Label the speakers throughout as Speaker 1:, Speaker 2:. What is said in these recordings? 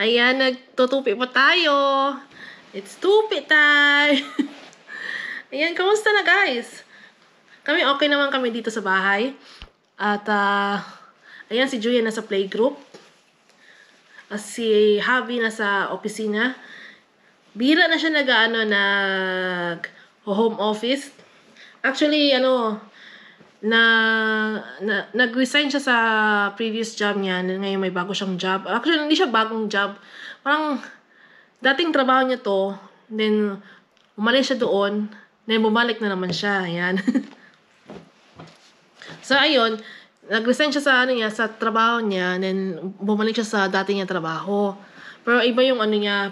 Speaker 1: Ayan, nagtutupi pa tayo. It's tupi time. Ayan, kamusta na guys? Kami okay naman kami dito sa bahay. At, ayan, si Julia nasa playgroup. Si Javi nasa opisina. Bira na siya nag-home office. Actually, nag-resign siya sa previous job niya. Ngayon may bago siyang job. Actually, hindi siya bagong job. Parang, dating trabaho niya to. Then, umalis siya doon. Then, bumalik na naman siya. Ayan. So, ayun. Nag-resign siya sa trabaho niya. Then, bumalik siya sa dati niya trabaho. Pero iba yung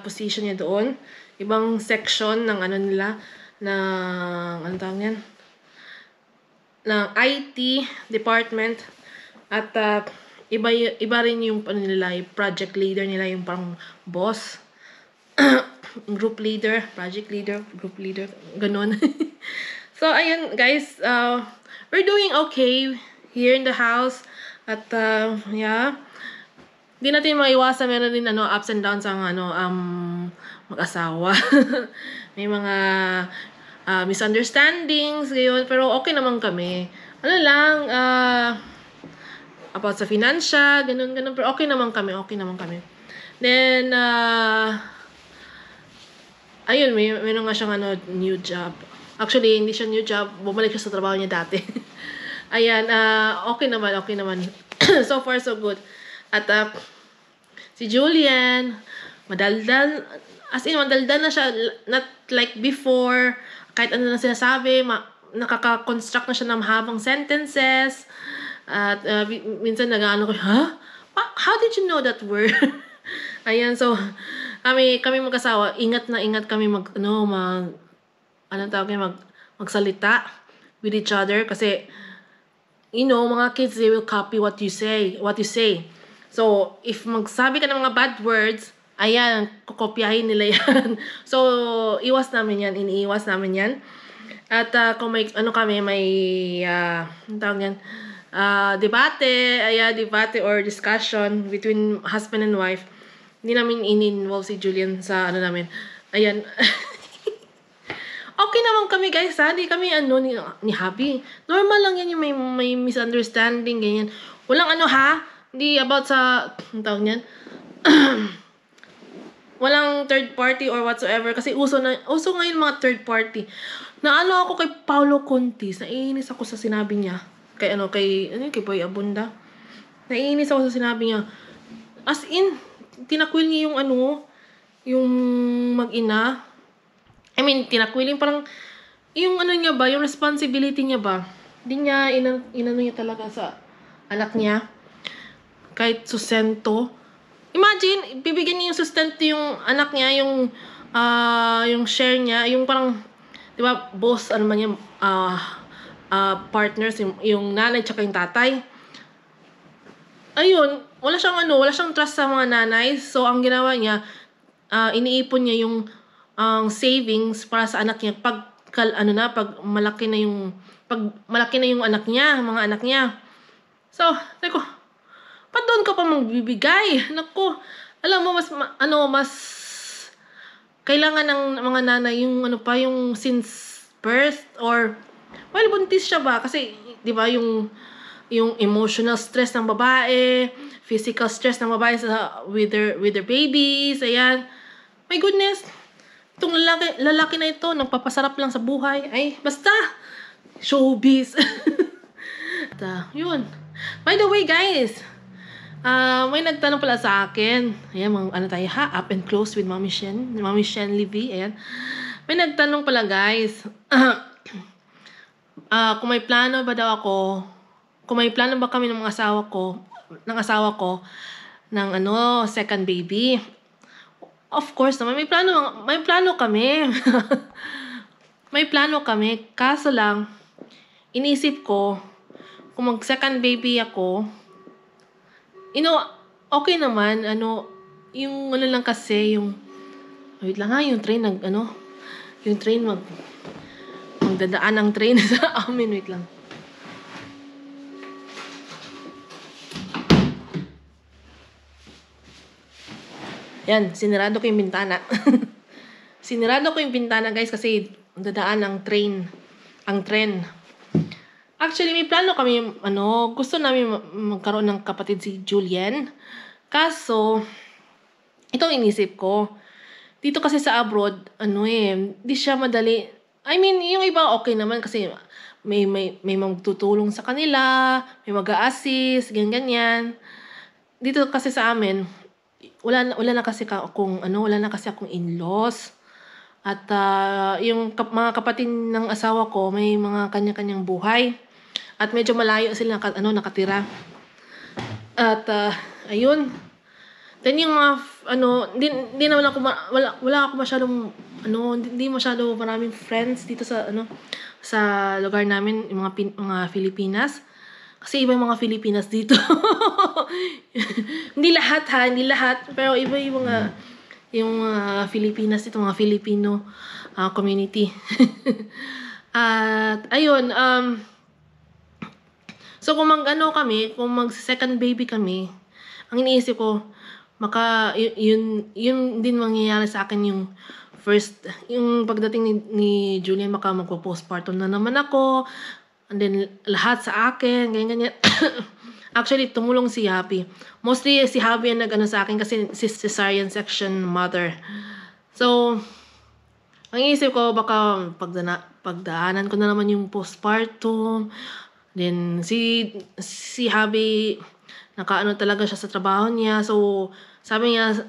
Speaker 1: position niya doon. Ibang section ng nila. Ng IT department. At, iba rin yung nila, yung project leader nila, yung parang boss. Group leader, project leader, group leader, ganun. So, ayun, guys, we're doing okay here in the house. At, yeah, hindi natin maiwasan, meron din, ups and downs ang, mag-asawa. May mga, misunderstandings, gayon, pero okay naman kami. About sa financial, ganun, pero okay naman kami. Then, ayun, meron nga siyang new job. Actually, hindi siya new job. Bumalik siya sa trabaho niya dati. Ayan, okay naman. So far, so good. At, si Julian, madaldal na siya. Not like before. Kahit ano na sinasabi, nakaka-construct na siya ng mahabang sentences. At, minsan nag-ano ko, huh? How did you know that word? Ayan, so, kami mag-asawa, ingat kami magsalita with each other kasi mga kids, they will copy what you say. So if magsabi ka ng mga bad words, ayan, kokopyahin nila yan. So iniiwas namin yan. At kung may debate or discussion between husband and wife, hindi namin in-involve si Julian sa namin. Ayan. Okay naman kami, guys, ha? Hindi kami, ni Happy. Normal lang yan yung may misunderstanding, ganyan. Walang hindi about sa, walang third party or whatsoever. Kasi uso ngayon mga third party. Ako kay Paolo Contis. Naiinis ako sa sinabi niya. Kay Boy Abunda. Naiinis ako sa sinabi niya. As in, tinakwil niya yung mag-ina. Tinakwil yung parang, yung niya ba, yung responsibility niya ba, hindi niya, inano niya talaga sa anak niya. Kahit sustento. Imagine, bibigyan niya yung sustento yung anak niya, yung share niya, yung parang, di ba, boss, partners, yung nanay tsaka yung tatay. Ayun, wala siyang trust sa mga nanay. So, ang ginawa niya, iniipon niya yung savings para sa anak niya pag malaki na yung mga anak niya. So, ko, pa doon ka pa magbibigay? Naku, alam mo, mas kailangan ng mga nanay yung yung since birth or buntis siya ba? Kasi, di ba, yung emotional stress ng babae, physical stress ng babae with their babies, ayan. My goodness, itong lalaki na ito, nagpapasarap lang sa buhay. Ay, basta, showbiz. At, yun. By the way, guys, may nagtanong pala sa akin. Ayan, up and close with Mami Shen Levy, ayan. May nagtanong pala, guys. Kung may plano ba kami ng asawa ko ng second baby. Of course naman, may plano kami. May plano kami. Kaso lang, inisip ko, kung mag-second baby ako, okay naman, yung lang kasi, wait lang yung train, magdadaan ang train sa amin, wait lang. Yan, sinirado ko yung bintana. Sinirado ko yung bintana, guys, kasi dadaan ang train. Ang tren. Actually, may plano kami, gusto namin magkaroon ng kapatid si Julian. Kaso, ito ang inisip ko. Dito kasi sa abroad, di siya madali. I mean, yung iba okay naman kasi may magtutulong sa kanila, may mag-a-assist, ganyan. Dito kasi sa amin, wala na kasi akong in-laws. At yung mga kapatid ng asawa ko, may mga kanya-kanyang buhay. At medyo malayo sila nakatira. At ayun. Then yung mga hindi naman ako wala ako masyadong hindi masyado maraming friends dito sa sa lugar namin, yung mga Filipinas. Kasi iba yung mga Filipinas dito. Hindi lahat, pero iba yung mga Filipinas dito, mga Filipino community. At ayun, so kung kung mag-second baby kami, ang iniisip ko, yun din mangyayari sa akin yung first, yung pagdating ni Julian, magpo-postpartum na naman ako, and then lahat sa akin, ganyan. Actually, tumulong si Happy. Mostly si Happy ang sa akin kasi si cesarean section mother. So, ang isip ko, baka pagdaanan ko na naman yung postpartum. Then, si Happy, talaga siya sa trabaho niya. So, sabi niya,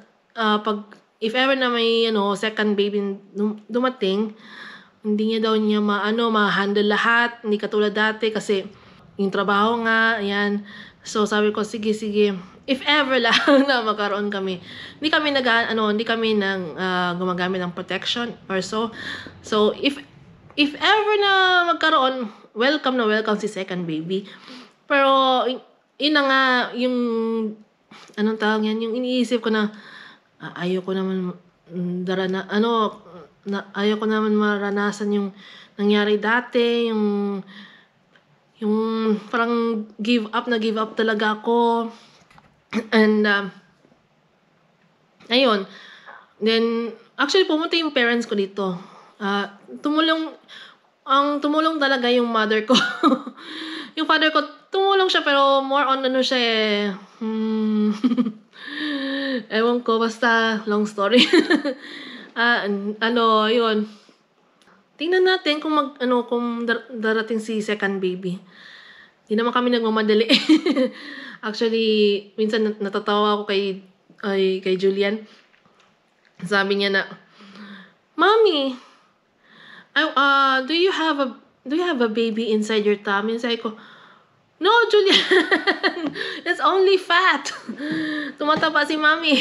Speaker 1: if ever na may, second baby dumating, hindi niya daw ma-handle lahat. Hindi katulad dati kasi yung trabaho nga, ayan. So, sabi ko, sige. If ever lang na magkaroon kami. Hindi kami gumagamit ng protection or so. So, if ever na magkaroon, welcome si second baby. Pero, yun na nga, yung anong tawag yan, yung iniisip ko na ayoko naman ayoko naman maranasan yung nangyari dati, yung parang give up talaga ako. And ayun, then actually pumunta yung parents ko dito. Tumulong talaga yung mother ko. Yung father ko, tumulong siya pero more on siya ewan ko, basta long story. Yun. Tingnan natin kung darating si second baby. Hindi naman kami nagmamadali. Actually, minsan natatawa ako kay Julian. Sabi niya na, "Mommy, do you have a baby inside your tummy?" Sabi ko, "No, Julian. It's only fat." Tumataba si Mommy.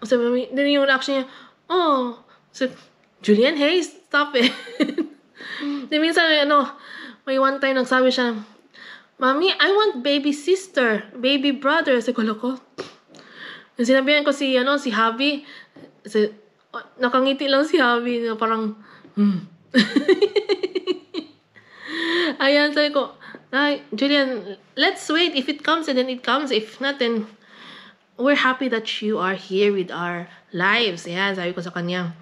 Speaker 1: Sabi Mommy, then yung reaction niya, "Oh." So, Julian, hey, stop it. Then minsan, may one time nagsabi siya, "Mommy, I want baby sister, baby brother." Sabi ko, loko. Sinabihan ko si Javi, nakangiti lang si Javi, parang, Ayan, sabi ko, Julian, let's wait. If it comes, and then it comes. If not, then we're happy that you are here with our lives. Ayan, sabi ko sa kanya.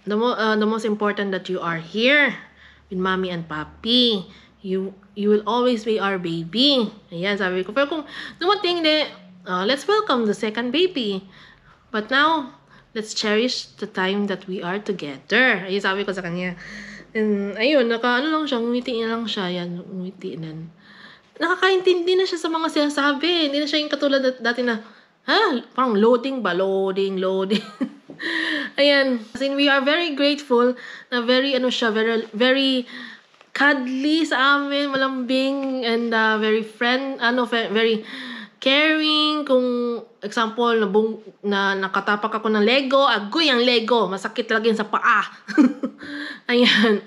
Speaker 1: The most important that you are here with Mommy and Papi. You will always be our baby. Ayan, sabi ko. Pero kung dumating, let's welcome the second baby. But now, let's cherish the time that we are together. Ayan, sabi ko sa kanya. And ayun, lang siya, ngumiti lang siya. Yan, ngumiti nan. Nakakaintindi na siya sa mga sinasabi. Hindi na siya yung katulad dati na, parang loading ba? Loading. Ayan. As in, we are very grateful na very, very, very cuddly sa amin, malambing, and very very caring. Kung example, na nakatapak ako ng Lego, agoy ang Lego, masakit talaga yun sa paa. Ayan.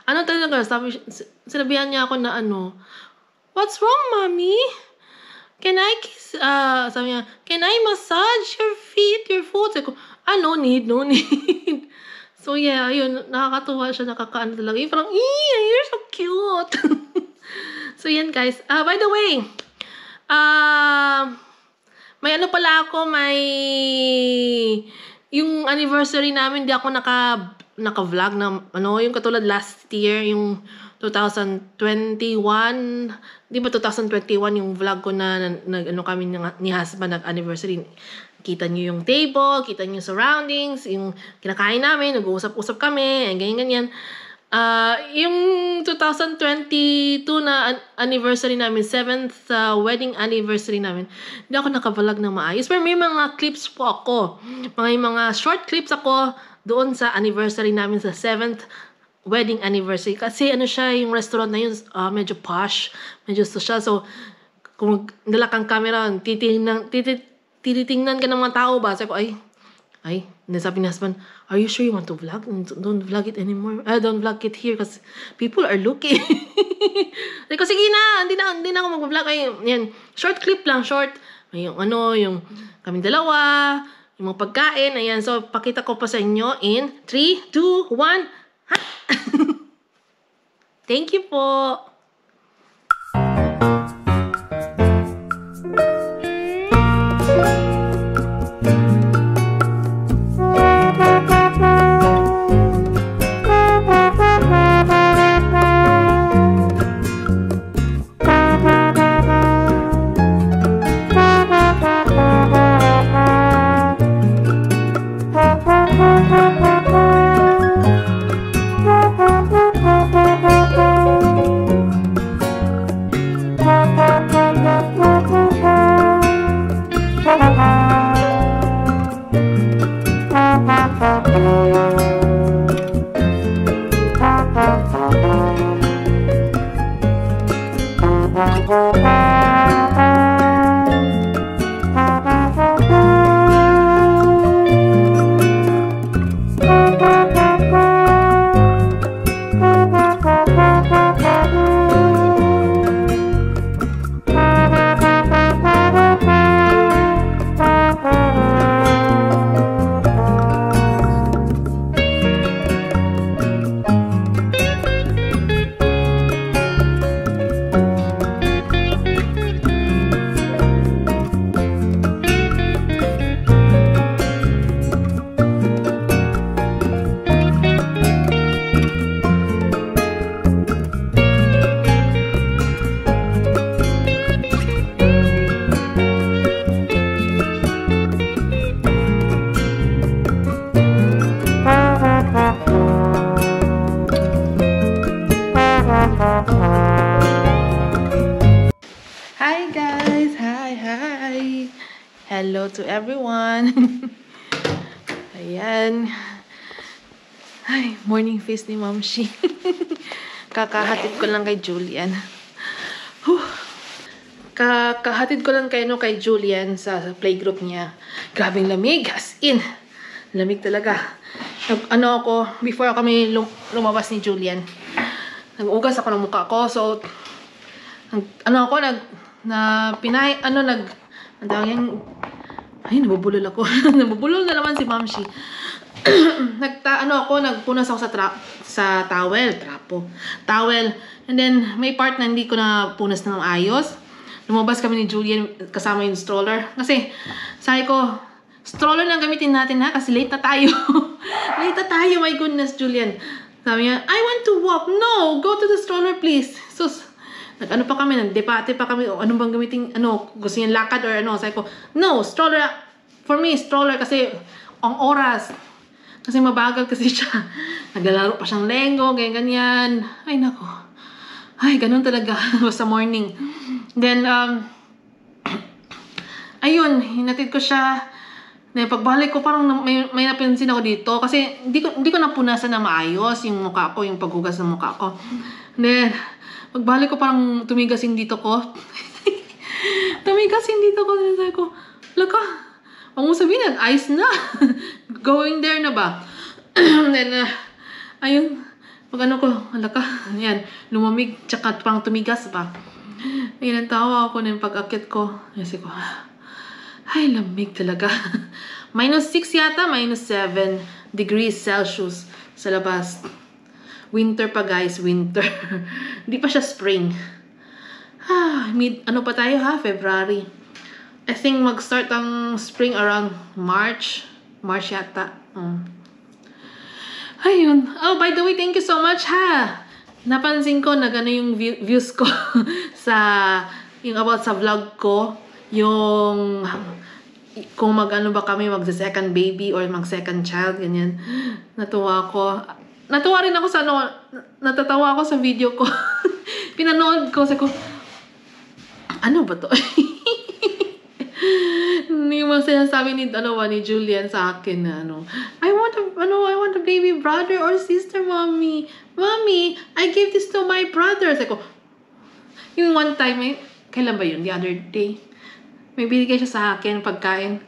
Speaker 1: Talaga, sinabihan niya ako na "What's wrong, Mommy? Can I kiss," sabi niya, "Can I massage your feet, your foot?" Sabi ko, no need. So yeah, yun, nakakatuwa siya, talaga. Yung parang, you're so cute. So yan, guys. By the way, may ano pala ako, may yung anniversary namin, di ako naka-vlog na ano, yung katulad last year, yung 2021, di ba 2021 yung vlog ko na ano kami ni husband nag-anniversary. Kita niyo yung table, kita niyo yung surroundings, yung kinakain namin, nag-uusap-usap kami, ganyan-ganyan. Yung 2022 na anniversary namin, 7th wedding anniversary namin, hindi ako nakabalag ng maayos. Pero may mga clips po ako. May mga short clips ako doon sa anniversary namin sa 7th wedding anniversary. Kasi ano siya, yung restaurant na yun, medyo posh, medyo social. So, kung dala kang camera, tinitingnan ka ng mga tao ba? Sabi ko, sabi ni husband, are you sure you want to vlog? Don't vlog it anymore. Don't vlog it here because people are looking. Sabi ko, sige na, hindi na ako mag-vlog. Yan, short clip lang, short. Yung yung kaming dalawa, yung mga pagkain, ayan. So, pakita ko pa sa inyo in 3, 2, 1, ha! Thank you po. Hi guys! Hi! Hello to everyone! Ayan. Ay, morning face ni Ma'am Shi. Kakahatid ko lang kay Julian. Kakahatid ko lang kay Julian sa playgroup niya. Grabing lamig, as in. Lamig talaga. Before kami lumabas ni Julian, nag-ugas ako ng mukha ko. So, nabubulol ako. Nabubulol na naman si Ma'am Shi. Nagpunas ako sa towel. And then, may part na hindi ko na punas ng ayos. Lumabas kami ni Julian kasama yung stroller. Kasi, sabi ko, stroller na gamitin natin ha, kasi late na tayo. Late na tayo, my goodness, Julian. Sabi niya, I want to walk. No, go to the stroller, please. So, nagdebate pa kami, ano bang gamitin, gusto niya lakad or ano. Sabi ko, no, stroller. For me, stroller kasi ang oras. Kasi mabagal kasi siya. Naglalaro pa siyang Lego, ganyan. Ay, nako. Ay, ganun talaga. Sa morning. Then, ayun, hinatid ko siya. Then, pagbalik ko, parang may napansin ako dito. Kasi, hindi ko napunasan na maayos yung mukha ko, yung paghugas ng mukha ko. Then, pagbalik ko, parang tumigas yung dito ko. Tumigas yung dito ko. Then, sabi ko, laka, ang mo sabihin, nag-ice na. Going there na ba? Then, ayun, pag laka, yan, lumamig, tsaka parang tumigas pa. Ayun, ang tawa ako ng pag-akit ko. Kasi ko, ay, lamig talaga. -6 yata, -7 degrees Celsius sa labas. Winter pa guys, winter. Hindi pa siya spring. Pa tayo ha, February. I think mag-start ang spring around March. March yata. Ayun. Oh, by the way, thank you so much ha. Napansin ko na gano'n yung views ko sa yung about sa vlog ko. Yung kung mag-ano ba kami, mag-second baby or mag-second child, ganyan. Natuwa ako. Natuwa rin ako sa natatawa ako sa video ko. Pinanood ko, sabi ko, ano ba to? Yung mga sinasabi ni Julian sa akin na I want a baby brother or sister, mommy. Mommy, I gave this to my brother. Sabi ko, yung one time, kailan ba yun? The other day. May binigay siya sa akin, pagkain.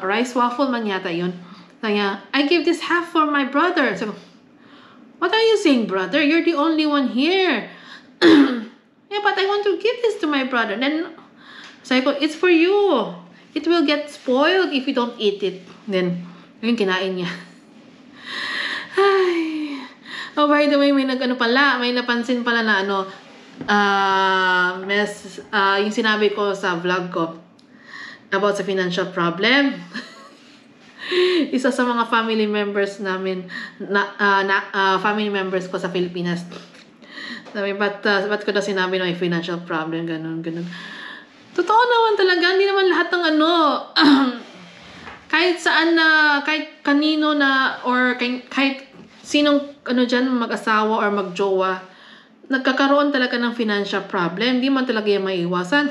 Speaker 1: Rice waffle man yata yun. Sabi niya, I give this half for my brother. Sabi ko, what are you saying, brother? You're the only one here. Yeah, but I want to give this to my brother. Then, sabi ko, it's for you. It will get spoiled if you don't eat it. Then, yun, kinain niya. Ay. Oh, by the way, may napansin pala na yung sinabi ko sa vlog ko about sa financial problem. Isa sa mga family members namin, family members ko sa Pilipinas. Sabi, ba't ko na sinabi na may financial problem, ganun. Totoo naman talaga, hindi naman lahat ng kahit saan na, kahit kanino na, or kahit sinong dyan, mag-asawa or mag-jowa, nagkakaroon talaga ng financial problem. Hindi man talaga yung maiiwasan.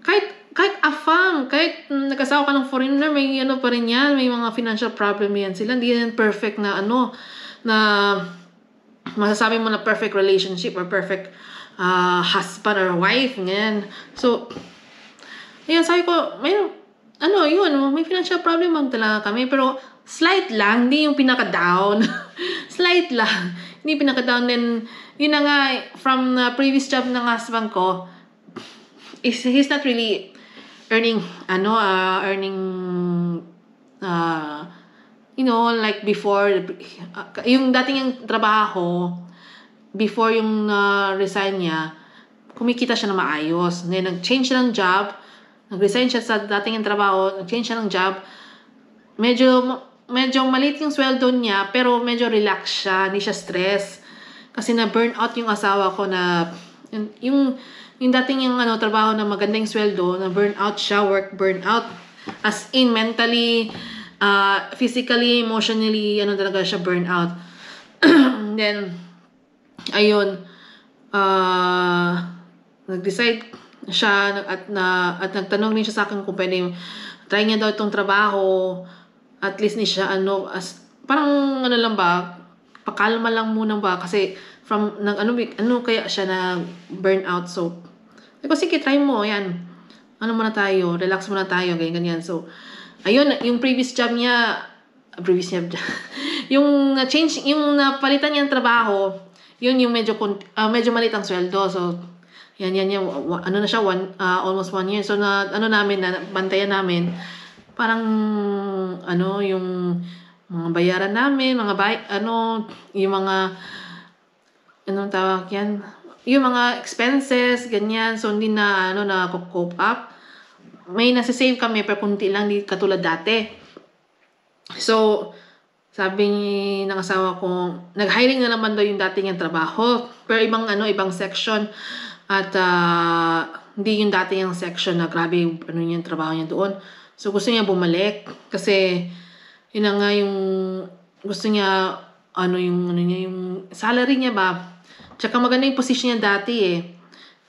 Speaker 1: Kahit afam, kahit nag-asawa ka ng foreigner, may pa rin yan, may mga financial problem yan sila. Hindi yan perfect na na masasabi mo na perfect relationship or perfect husband or wife, ganyan. So, ayun, sabi ko, may financial problem man talaga kami, pero slight lang, hindi yung pinaka-down. Slight lang, hindi pinaka-down. Then, yun na nga, from the previous job ng husband ko, he's not really earning, like before, yung dating yung trabaho, before yung resign niya, kumikita siya na maayos. Then, nag-change siya ng job, nag-resign siya sa dating yung trabaho, nag-change siya ng job, medyo maliit yung sweldo niya, pero medyo relax siya, hindi siya stress. Kasi na-burnout yung asawa ko na, yung dating yung trabaho na magandang sweldo, na-burnout siya, work burnout. As in, mentally, physically, emotionally, talaga siya burnout. Then, ayun, nag-decide siya at nagtanong din siya sa akin kung pwede try niya daw itong trabaho, at least ni siya parang lang ba, pakalma lang muna ba, kasi from kaya siya na burnout. So sige, try mo, yan, muna tayo, relax muna tayo, ganyan. So ayun, yung previous job niya yung change, yung napalitan niya ng trabaho, yun yung medyo maliit ang sweldo. So yan na siya, almost 1 year. So namin, na bantayan namin, parang yung mga bayaran namin, yung mga tawag yan, yung mga expenses, ganyan. So hindi na cope up. May nasa-save kami, pero kunti lang, di katulad dati. So sabi ng asawa ko, nag-hiring na naman daw yung dating yung trabaho, pero ibang section, at hindi yung dating yung section na grabe yung trabaho niya doon. So gusto niya bumalik kasi yun na nga yung gusto niya, yung salary niya ba, tsaka maganda yung position niya dati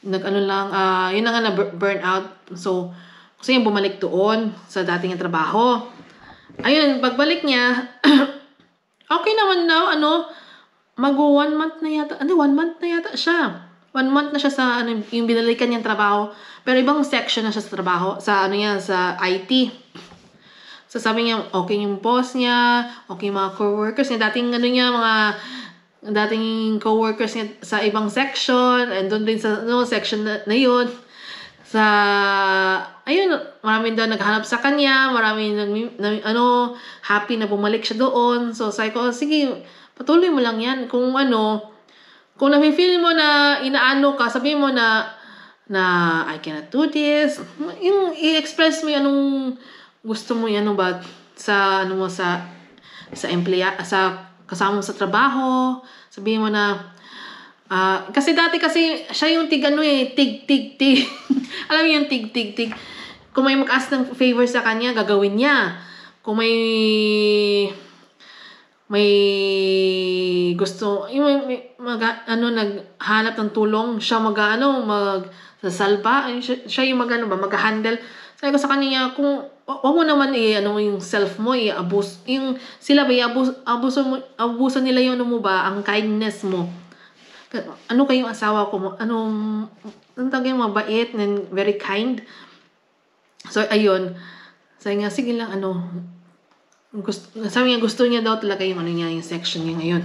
Speaker 1: yun na nga na burnout. So gusto niya bumalik doon sa dating yung trabaho. Ayun, pagbalik niya, okay naman daw, mag 1 month na yata. 1 month na yata siya. 1 month na siya sa yung binalikan niyang trabaho. Pero ibang section na siya sa trabaho, sa sa IT. So sabi niya, okay yung boss niya, okay yung mga co-workers niya, dating dating co-workers niya sa ibang section, and doon din sa section na yun. Ayun, marami daw naghanap sa kanya, marami happy na bumalik siya doon. So sabi ko, sige, patuloy mo lang yan. Kung nafe-feel mo na inaano ka, sabi mo na na I cannot do this. Yung i-express mo yung anong gusto mo, ano ba, sa, ano mo, sa kasama mo sa trabaho. Sabihin mo na, kasi dati kasi, siya yung tig, tig. Alam mo yung tig. Kung may mag-ask ng favor sa kanya, gagawin niya. Kung may gusto, naghanap ng tulong, siya magsasalba, siya yung mag-handle. Sabi ko sa kanya, kung wag mo naman yung self mo, i-abuse, yung sila ba, abuso nila yung ang kindness mo. Ano kayong asawa ko, anong tawag yung mabait and very kind. So, ayun. Sabi nga, sige lang, sabi niya, gusto niya daw talaga yung yung section niya ngayon.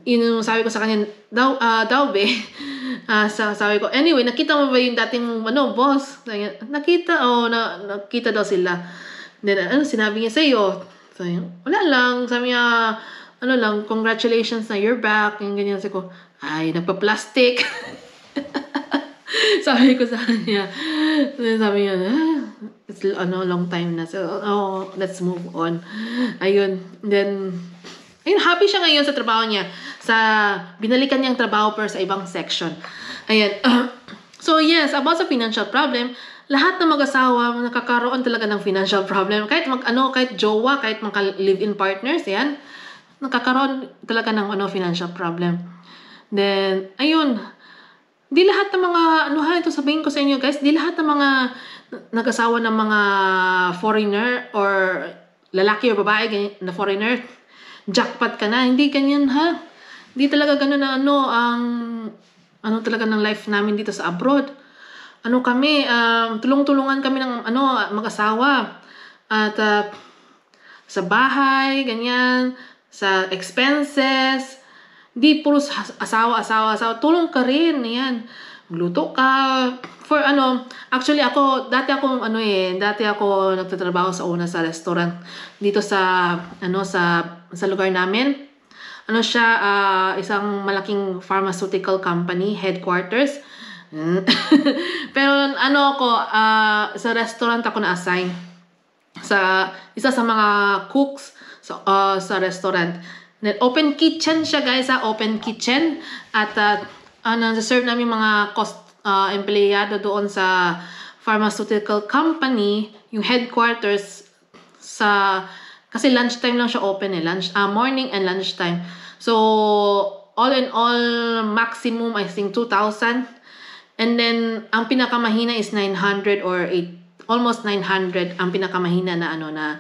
Speaker 1: Yun sabi ko sa kanya, daw be. Sabi ko, anyway, nakita mo ba yung dating, boss? Sabi niya, nakita daw sila. Then, sinabi niya sa'yo? Sabi niya, wala lang. Sabi niya, congratulations na you're back. Yung ganyan. Sabi ko, ay, nagpa-plastic. Sabi ko sa kanya, sabi niya, it's long time na. So, let's move on. Ayun. Then, happy siya ngayon sa trabaho niya. Binalikan niyang trabaho pero sa ibang section. Ayan. So, yes, about sa financial problem, lahat ng mag-asawa, nakakaroon talaga ng financial problem. Kahit kahit jowa, kahit mga live-in partners, yan, nakakaroon talaga ng financial problem. Then, ayun, di lahat ng mga, ito sabihin ko sa inyo guys, di lahat ng mga nag-asawa ng mga foreigner or lalaki o babae na foreigner, jackpot ka na. Hindi ganyan ha. Hindi talaga ganun na ang talaga ng life namin dito sa abroad. Kami, tulong-tulungan kami ng mag-asawa. At sa bahay, ganyan, sa expenses, di puro asawa. Tulong ka rin, yan. Magluto ka. Actually dati ako nagtatrabaho sa una sa restaurant dito sa lugar namin. Isang malaking pharmaceutical company headquarters. Pero sa restaurant ako na-assign sa isa sa mga cooks sa restaurant. Open kitchen siya guys, open kitchen. At serve namin mga empleyado doon sa pharmaceutical company, yung headquarters kasi lunchtime lang siya open morning and lunchtime. So, all in all, maximum, I think, 2,000. And then, ang pinakamahina is 900 or almost 900 ang pinakamahina na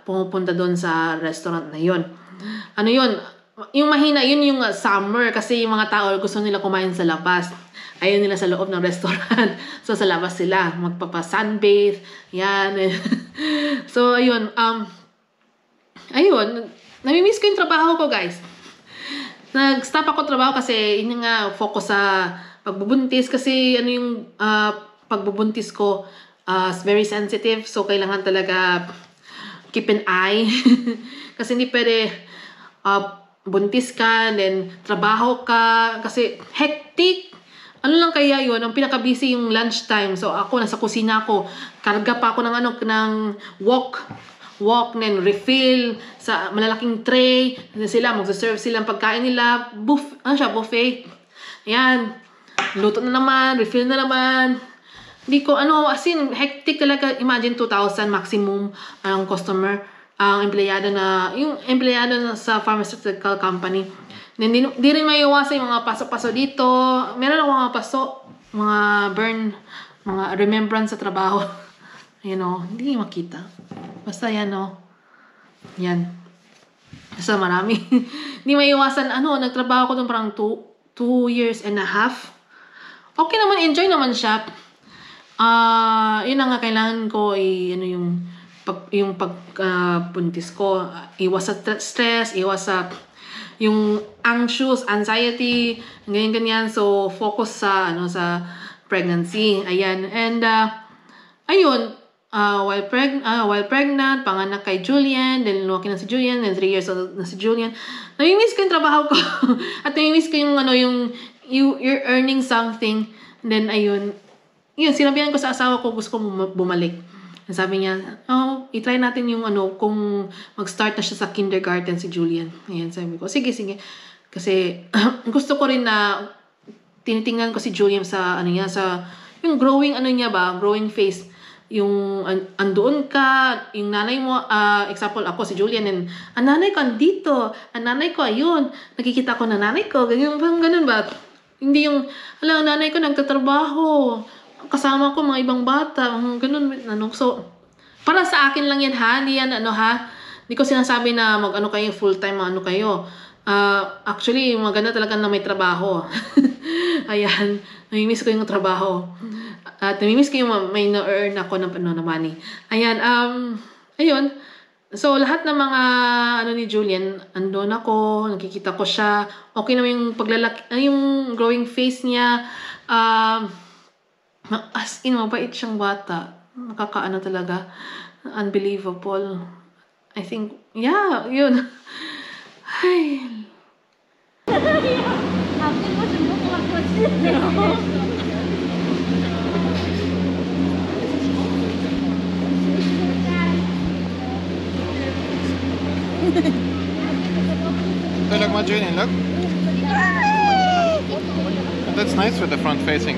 Speaker 1: pumupunta doon sa restaurant na yun. Yung mahina, yun yung summer kasi yung mga tao gusto nila kumain sa labas. Ayaw nila sa loob ng restaurant. So, sa labas sila. Magpapa-sunbathe. Yan. So, ayun. Namimiss ko yung trabaho ko, guys. Nag-stop ako trabaho kasi yun nga, focus sa pagbubuntis. Kasi yung pagbubuntis ko is very sensitive. So, kailangan talaga keep an eye. Kasi hindi pwede buntis ka, then trabaho ka. Kasi hectic. Lang kaya yun, ang pinaka-busy yung lunchtime. So, ako, nasa kusina ako. Karga pa ako ng wok, then refill sa malalaking tray. Then sila, magsaserve sila ng pagkain nila. Buffet. Ayan. Luto na naman, refill na naman. Hindi ko, hectic talaga. Imagine 2,000 maximum ang customer, ang empleyado sa pharmaceutical company. Hindi rin may iwasan yung mga pasok-pasok dito. Meron ako mga pasok, mga burn, mga remembrance sa trabaho. Hindi makita. Basta yan, Yan. Basta marami. Hindi may iwasan, nagtrabaho ko doon parang 2 years and a half. Okay naman, enjoy naman siya. Yun ang kailangan ko, yung pagbuntis ko. Iwas sa stress, iwas sa yung anxiety, ganyan. So, focus sa pregnancy. Ayan. And, while pregnant, panganak kay Julian, then lumaki na si Julian, then 3 years old na si Julian. Namimiss ko yung trabaho ko. At namimiss ko you're earning something And then, ayun, yun, sinabihan ko sa asawa ko, gusto ko bumalik. Sabi niya, i-try natin yung kung mag-start na siya sa kindergarten si Julian. Ayan, sabi ko, sige. Kasi, gusto ko rin na tinitingnan ko si Julian sa, sa, yung growing, growing phase. Yung, andoon ka, yung nanay mo, example, ako si Julian, and, ang nanay ko andito, ang nanay ko, ayun, nakikita ko na nanay ko, ganun ba? Hindi yung, nanay ko nagtatrabaho, kasama ko mga ibang bata, ganun, So, para sa akin lang yan, ha? Hindi yan, Hindi ko sinasabi na kayo, full-time, kayo. Actually, maganda talaga na may trabaho. Ayan, namimiss ko yung trabaho. At namimiss ko yung may na-earn ako ng money. Ayan, ayun. So, lahat ng mga, ni Julian, andun ako, nakikita ko siya. Okay naman yung yung growing face niya. As in, mabait siyang bata. Nakakaano talaga. Unbelievable. I think, yeah, yun. Ay.
Speaker 2: So look, Julian, look. That's nice with the front facing.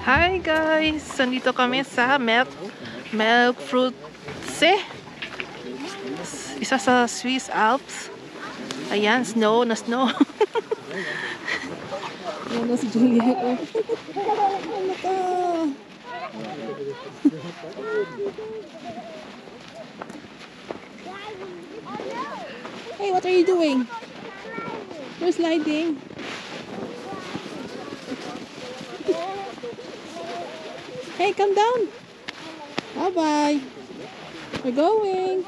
Speaker 1: Hi guys! Nandito kami sa Milk Fruitse. Isa sa Swiss Alps. Ayan, snow na snow. Ayan na si Juliet. Ano ka? Hey, what are you doing? You're sliding. Hey, come down. Bye-bye. We're going.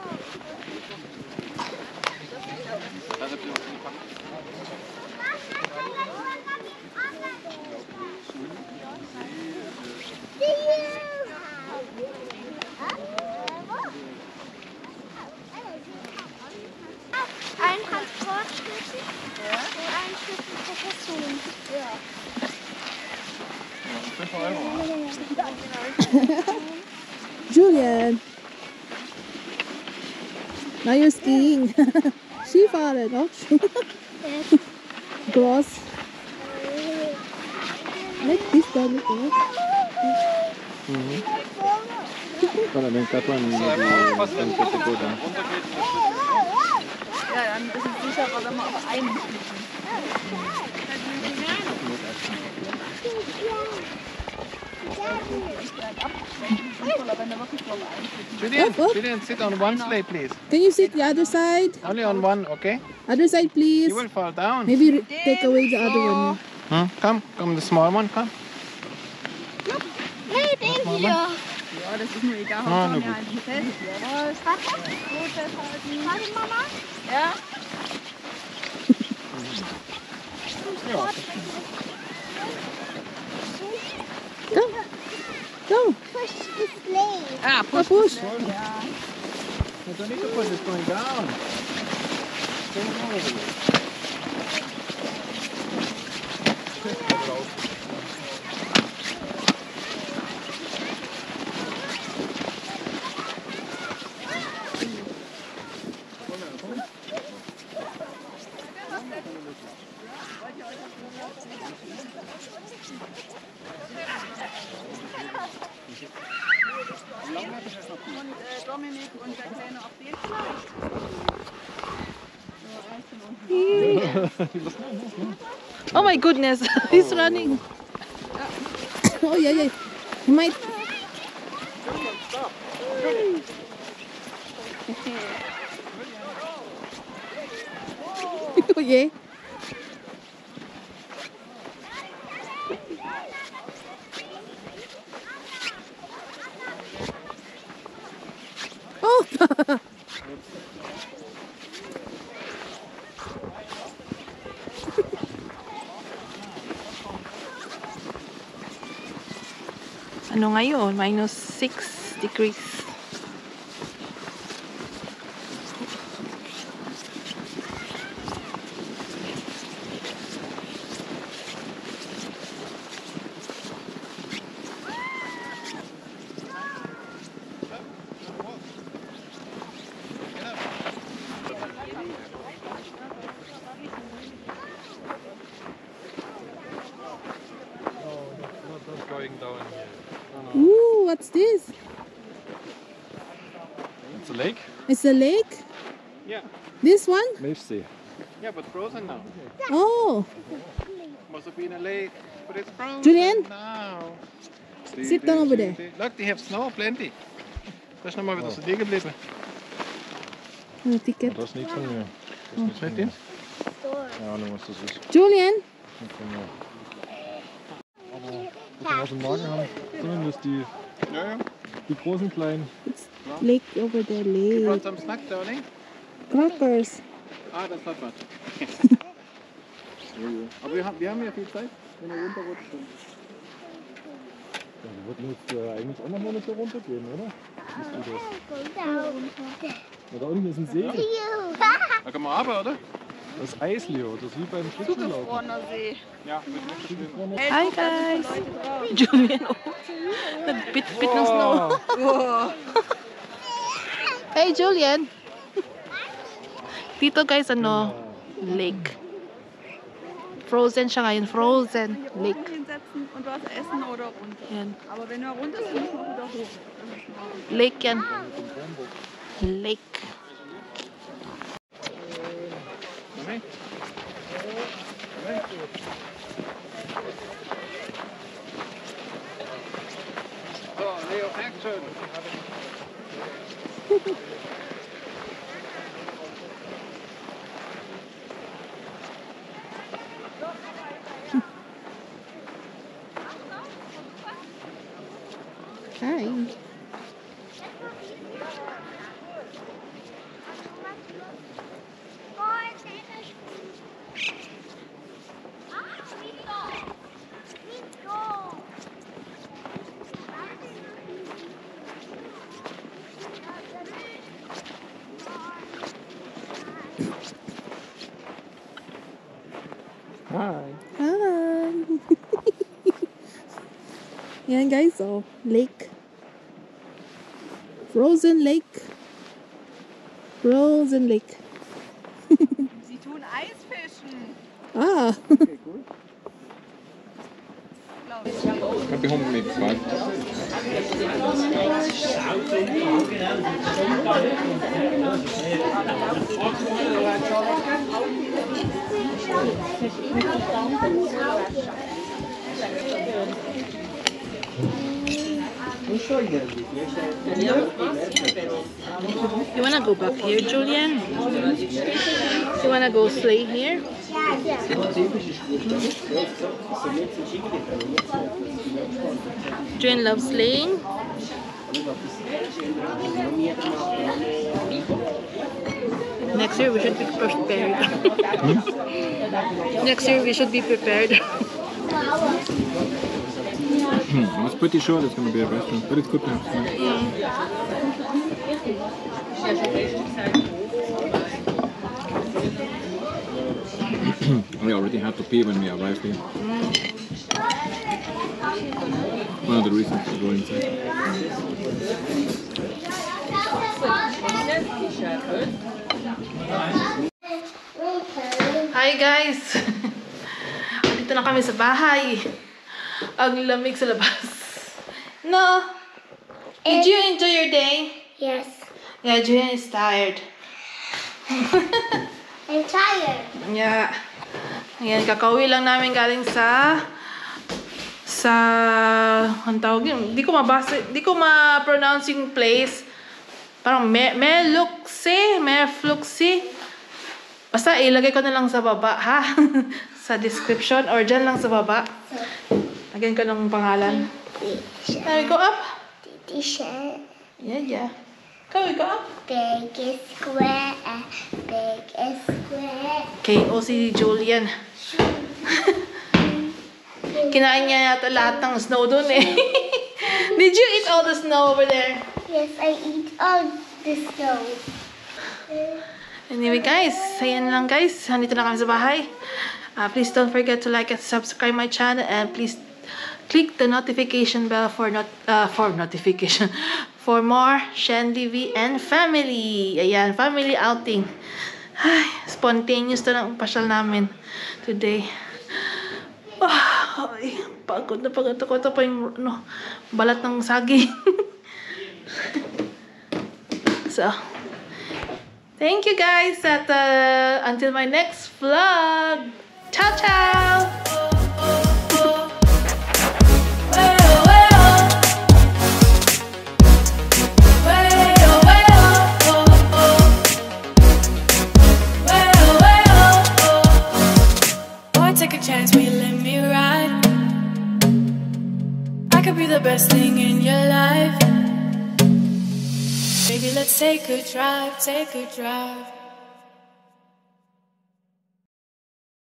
Speaker 3: Ein Transportschlüssel und ein Schlüssel zur Person. Ja.
Speaker 2: 5 Euro.
Speaker 1: Julian. Now you're skiing. Skifahren, auch schon. Gross. Like this dog.
Speaker 2: Para den Karton in die
Speaker 4: Ja, dann ist es sicherer, wenn man auf einen
Speaker 2: Julian,
Speaker 1: Up, up.
Speaker 2: Julian, sit on one slate, please.
Speaker 1: Can you sit the other side?
Speaker 2: Only on one, okay?
Speaker 1: Other side, please.
Speaker 2: You will fall down.
Speaker 1: Maybe take away the other one.
Speaker 2: Come, the small one, come.
Speaker 3: Nee, den hier.
Speaker 4: Ja, das ist mir egal.
Speaker 2: Ah,
Speaker 4: Hauptsache
Speaker 2: na
Speaker 4: wir
Speaker 2: gut.
Speaker 4: halten fest. Jawohl. Gut festhalten.
Speaker 3: Warte, Mama.
Speaker 4: Ja.
Speaker 1: Go. Go.
Speaker 3: Push the sleigh.
Speaker 4: Ah,
Speaker 1: Go push.
Speaker 4: Ja.
Speaker 2: You don't need to push, it's going down. It's going over.
Speaker 4: Und Dominik und der Kleine auf den vielleicht.
Speaker 1: Oh my goodness, he's running. Oh yeah, yeah. He might. Oh yeah. Oh. Ano ngayon? -6 degrees.
Speaker 2: Going down here.
Speaker 1: Ooh, what's this?
Speaker 2: It's a lake?
Speaker 1: It's a lake?
Speaker 2: Yeah.
Speaker 1: This one?
Speaker 2: Milchsee. Yeah, but frozen now.
Speaker 1: Oh.
Speaker 2: Must have been a lake, but it's frozen
Speaker 1: Julian?
Speaker 2: now.
Speaker 1: Sit down over there.
Speaker 2: Look, they have snow, plenty. Da ist nochmal wieder so liegen geblieben.
Speaker 1: Ano ticket?
Speaker 2: Das ist nichts von mir. Das ist nichts von dir? Keine Ahnung, was das ist.
Speaker 1: Julian?
Speaker 2: Nicht von mir.
Speaker 5: Was wir aus dem Magen haben, zumindest die,
Speaker 2: Ja, ja.
Speaker 5: die großen, kleinen.
Speaker 1: It's lake over there,
Speaker 2: You brought
Speaker 1: lake.
Speaker 2: some snack, darling?
Speaker 1: Crackers.
Speaker 2: Ah, that's not much. Aber wir haben ja viel Zeit, wenn er runterrutscht.
Speaker 5: Ja, wir wollten jetzt eigentlich auch noch mal so runtergehen, oder? Siehst du das?
Speaker 3: Go down.
Speaker 5: Ja, da unten ist ein See.
Speaker 2: Da können wir aber, oder?
Speaker 5: Das ist Eis, Leo. Das ist wie beim Schlittschuhlaufen.
Speaker 4: Zugefrorener See.
Speaker 2: Ja, mit Mittelschwimmen.
Speaker 4: Hey,
Speaker 1: Hi
Speaker 4: guck, da sind
Speaker 1: guys.
Speaker 4: schon Leute drauf.
Speaker 1: Julian, oh. Nagbit-bit ng snow.
Speaker 4: Oh.
Speaker 1: Hey, Julian. Dito guys, ano, lake. Frozen siya ngayon. Frozen
Speaker 4: Hier
Speaker 1: Lake.
Speaker 4: oben hinsetzen und was essen oder runter.
Speaker 1: Yan.
Speaker 4: Aber wenn wir runter sind, müssen wir wieder hoch. Das ist schade.
Speaker 1: Lake yan. Lake.
Speaker 2: Oh, Leo, action!
Speaker 1: Hi.
Speaker 5: Hi.
Speaker 1: Hi. Yan guys, oh, lake. Frozen Lake. Frozen Lake.
Speaker 4: Sie tun Eisfischen.
Speaker 1: Ah.
Speaker 5: Okay, cool. Happy home mix, right?
Speaker 1: You wanna go back here, Julian? You wanna go sleigh here? Julian loves sleighing. Next year we should be prepared. Next year we should be prepared.
Speaker 5: I was pretty sure it's going to be a restaurant, but it's good to have fun. We already had to pee when we arrived here. One of the reasons to go inside.
Speaker 1: Hi guys! Dito na kami sa bahay. Ang lamig sa labas. No? Did you enjoy your day?
Speaker 3: Yes.
Speaker 1: Yeah, Julian is tired.
Speaker 3: I'm tired.
Speaker 1: Yeah. Ayan, kakauwi lang namin galing sa ang tawag yun, di ko ma-pronounce yung place. Parang Merfluxi. Basta ilagay ko na lang sa baba, ha? Sa description or dyan lang sa baba. Lagyan ko ng pangalan. There we go up.
Speaker 3: T-shirt.
Speaker 1: Yeah. Go, we go up.
Speaker 3: Big is square. Big is square.
Speaker 1: KO si Julian. Kinain niya yata lahat ng snow dun eh. Did you eat all the snow over there?
Speaker 3: Yes, I eat all the snow.
Speaker 1: Anyway guys, ayan lang guys. Nandito na kami sa bahay. Please don't forget to like and subscribe my channel, and please click the notification bell for notification for more ShenDV and family. Ayan, family outing. Ay, spontaneous to ng pasyal namin today. Ay, pagod na pagod ako. Ito pa yung balat ng saging. So, thank you guys at until my next vlog. Ciao, ciao!
Speaker 6: Take a chance, will you let me ride? I could be the best thing in your life. Maybe let's take a drive, take a drive.